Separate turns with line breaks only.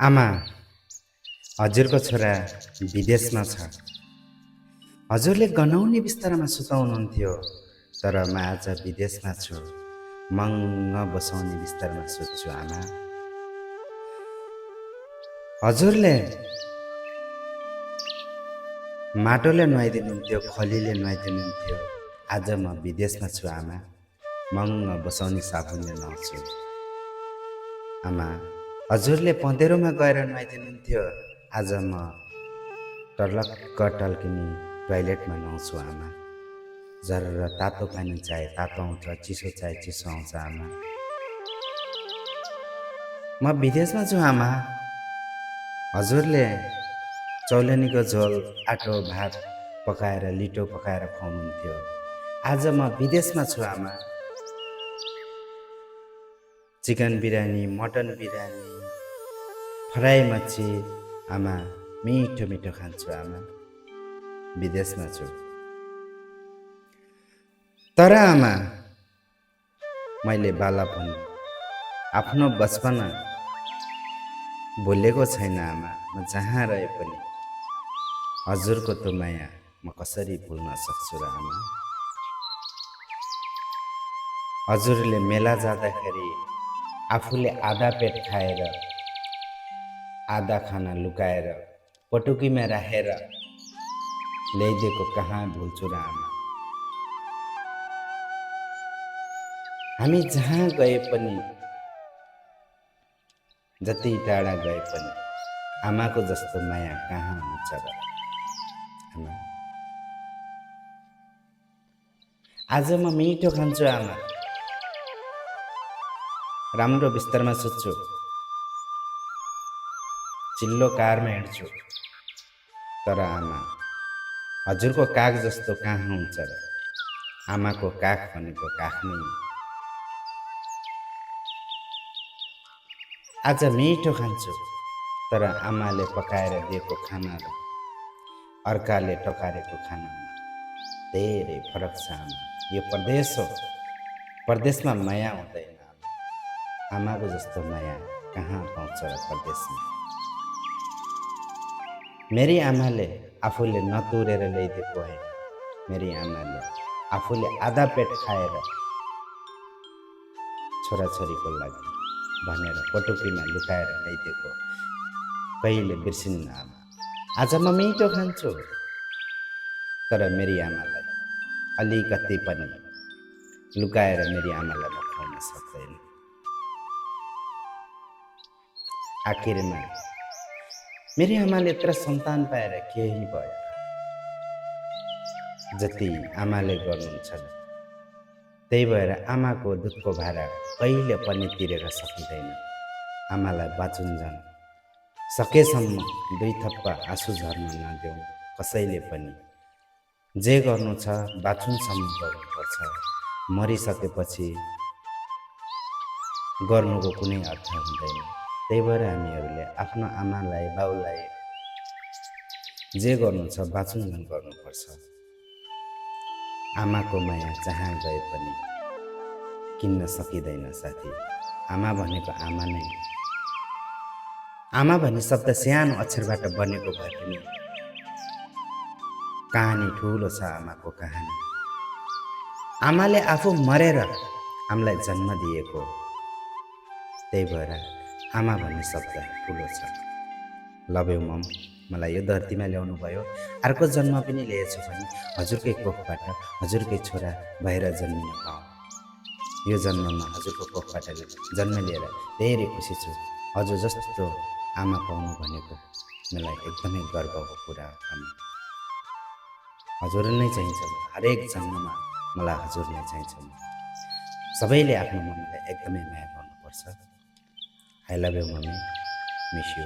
आमा, हजुरको छोरा विदेशमा छ। हजुरले गनाउने बिस्तारामा सुताउनुहुन्थ्यो, तर म आज विदेशमा छु। मङ्ग बसाउने बिस्तारमा सुत्छु आमा। हजुरले माटोले नुहाइदिनुहुन्थ्यो, खलीले नुहाइदिनुहुन्थ्यो। आज म विदेशमा छु आमा। मङ्ग बसाउने साबुनले नुहाउँछु। आमा, हजुरले पँधेरोमा गएर नुहाइदिनुहुन्थ्यो। आज म टर्लक्क टल्किनी टोइलेटमा नुहाउँछु आमा। जर्र तातो पानी चाहे तातो आउँछ, चिसो चाहे चिसो आउँछ आमा। म विदेशमा छु आमा। हजुरले चौलेनीको झोल, आटो भात पकाएर लिटो पकाएर खुवाउनुहुन्थ्यो। आज म विदेशमा छु आमा। Chicken biryani, mutton biryani, fry मच्छी आमा मिठो मिठो खान्छु आमा। विदेशमा छु। तर आमा, मैले बालापन आफ्नो बचपना भुलेको छैन आमा। म जहाँ रहे पनि हजुरको त्यो माया म कसरी भुल्न सक्छु र आमा। हजुरले मेला जाँदाखेरि आफूले आधा पेट खाएर आधा खाना लुकाएर पटुकीमा राखेर ल्याइदिएको कहाँ भुल्छु र आमा। हामी जहाँ गए पनि, जति टाढा गए पनि आमाको जस्तो माया कहाँ हुन्छ र आमा। आज म मिठो खान्छु आमा। राम्रो बिस्तरमा सुत्छु। चिल्लो कारमा हिँड्छु। तर आमा, हजुरको काग जस्तो कहाँ हुन्छ र। आमाको काख भनेको काख नै हो। आज मिठो खान्छु, तर आमाले पकाएर दिएको खाना र अर्काले टकारेको खानामा धेरै फरक छ आमा। यो परदेश हो। परदेशमा माया हुँदैन आमा। आमाको जस्तो माया कहाँ पाउँछ र परदेशमा। मेरी आमाले आफूले नतुरेर ल्याइदिएको होइन। मेरी आमाले आफूले आधा पेट खाएर छोराछोरीको लागि भनेर पटुकीमा लुकाएर ल्याइदिएको कहिले बिर्सिन्न आमा। आज म मिठो खान्छु, तर मेरी आमालाई अलिकति पनि लुकाएर मेरी आमालाई म खुवाउन सक्दैन। आखिरमा मेरी आमाले यत्रो सन्तान पाएर केही भयो जति आमाले गर्नुहुन्छ नि, त्यही भएर आमाको दुधको भाडा कहिले पनि तिरेर सकिँदैन। आमालाई बाँचुन्जेल सकेसम्म दुई थप्पा आँसु झर्न नदेऊ कसैले पनि। जे गर्नु छ बाँचुन्सम्म गर्नुपर्छ। मरिसकेपछि गर्नुको कुनै अर्थ हुँदैन। त्यही भएर हामीहरूले आफ्नो आमालाई बाउलाई जे गर्नु छ बाँचुन्जेल गर्नुपर्छ। आमाको माया जहाँ गए पनि किन्न सकिँदैन साथी। आमा भनेको आमा नै। आमा भन्ने शब्द सानो अक्षरबाट बनेको भए पनि कहानी ठुलो छ आमाको कहानी। आमाले आफू मरेर हामीलाई जन्म दिएको, त्यही भएर आमा भन्ने शब्द ठुलो छ। लभ यु मम। मलाई यो धरतीमा ल्याउनु भयो। अर्को जन्म पनि लिएछु भने हजुरकै कोखबाट हजुरकै छोरा भएर जन्मिन पाऊँ। यो जन्ममा हजुरको कोखबाट जन्म लिएर धेरै खुसी छु। हजुर जस्तो आमा पाउनु भनेको मलाई एकदमै गर्वको कुरा हो आमा। हजुर नै चाहिन्छ। हरेक जन्ममा मलाई हजुर नै चाहिन्छ। सबैले आफ्नो मम्मीलाई एकदमै माया गर्नुपर्छ। I love you mummy, miss you.